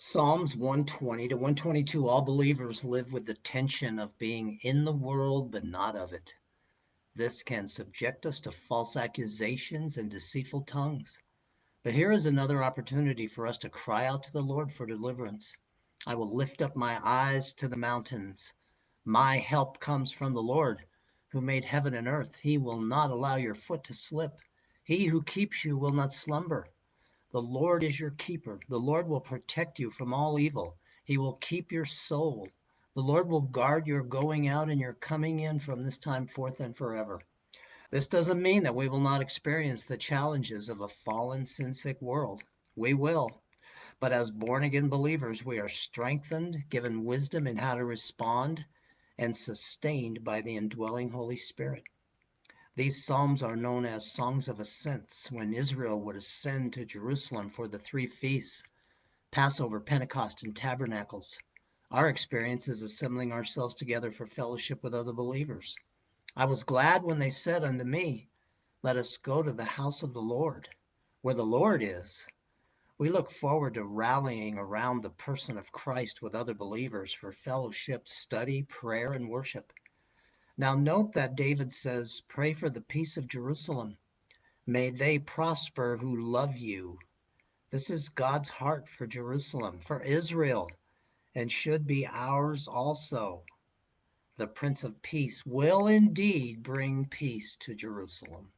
Psalms 120 to 122, all believers live with the tension of being in the world but not of it. This can subject us to false accusations and deceitful tongues. But here is another opportunity for us to cry out to the Lord for deliverance. I will lift up my eyes to the mountains. My help comes from the Lord, who made heaven and earth. He will not allow your foot to slip. He who keeps you will not slumber. The Lord is your keeper. The Lord will protect you from all evil. He will keep your soul. The Lord will guard your going out and your coming in from this time forth and forever. This doesn't mean that we will not experience the challenges of a fallen, sin sick world. We will. But as born again believers, we are strengthened, given wisdom in how to respond, and sustained by the indwelling Holy Spirit. These psalms are known as songs of ascents, when Israel would ascend to Jerusalem for the three feasts, Passover, Pentecost, and Tabernacles. Our experience is assembling ourselves together for fellowship with other believers. I was glad when they said unto me, let us go to the house of the Lord, where the Lord is. We look forward to rallying around the person of Christ with other believers for fellowship, study, prayer, and worship. Now note that David says, pray for the peace of Jerusalem. May they prosper who love you. This is God's heart for Jerusalem, for Israel, and should be ours also. The Prince of Peace will indeed bring peace to Jerusalem.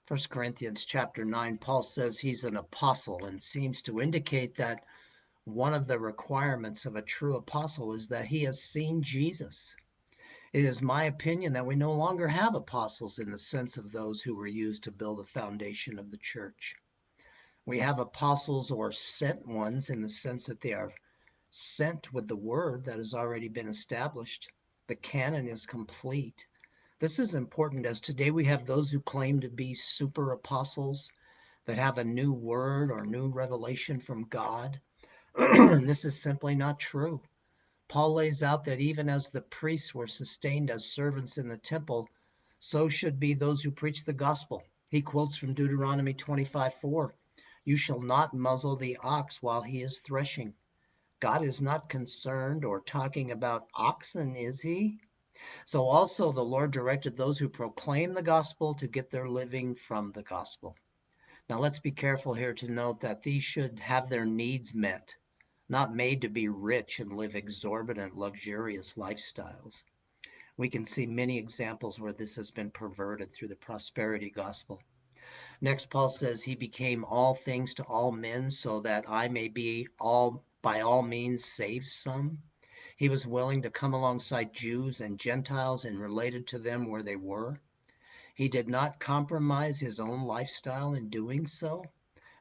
1 Corinthians chapter 9, Paul says he's an apostle and seems to indicate that one of the requirements of a true apostle is that he has seen Jesus. It is my opinion that we no longer have apostles in the sense of those who were used to build the foundation of the church. We have apostles or sent ones in the sense that they are sent with the word that has already been established. The canon is complete. This is important as today we have those who claim to be super apostles that have a new word or new revelation from God. This is simply not true. Paul lays out that even as the priests were sustained as servants in the temple, so should be those who preach the gospel. He quotes from Deuteronomy 25:4, you shall not muzzle the ox while he is threshing. God is not concerned or talking about oxen, is he? So also the Lord directed those who proclaim the gospel to get their living from the gospel. Now let's be careful here to note that these should have their needs met, not made to be rich and live exorbitant, luxurious lifestyles. We can see many examples where this has been perverted through the prosperity gospel. Next, Paul says he became all things to all men so that I may be all by all means save some. He was willing to come alongside Jews and Gentiles and related to them where they were. He did not compromise his own lifestyle in doing so,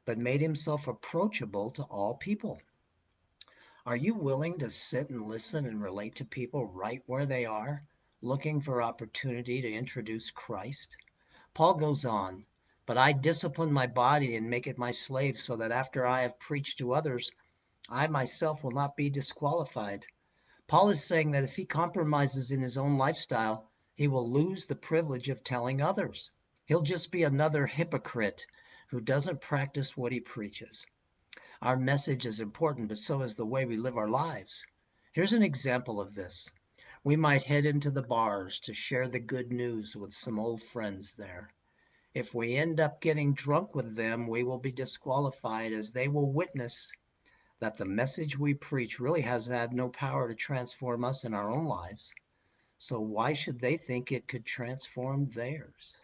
but made himself approachable to all people. Are you willing to sit and listen and relate to people right where they are, looking for opportunity to introduce Christ? Paul goes on, but I discipline my body and make it my slave so that after I have preached to others, I myself will not be disqualified. Paul is saying that if he compromises in his own lifestyle, he will lose the privilege of telling others. He'll just be another hypocrite who doesn't practice what he preaches. Our message is important, but so is the way we live our lives. Here's an example of this. We might head into the bars to share the good news with some old friends there. If we end up getting drunk with them, we will be disqualified as they will witness that the message we preach really has had no power to transform us in our own lives. So why should they think it could transform theirs?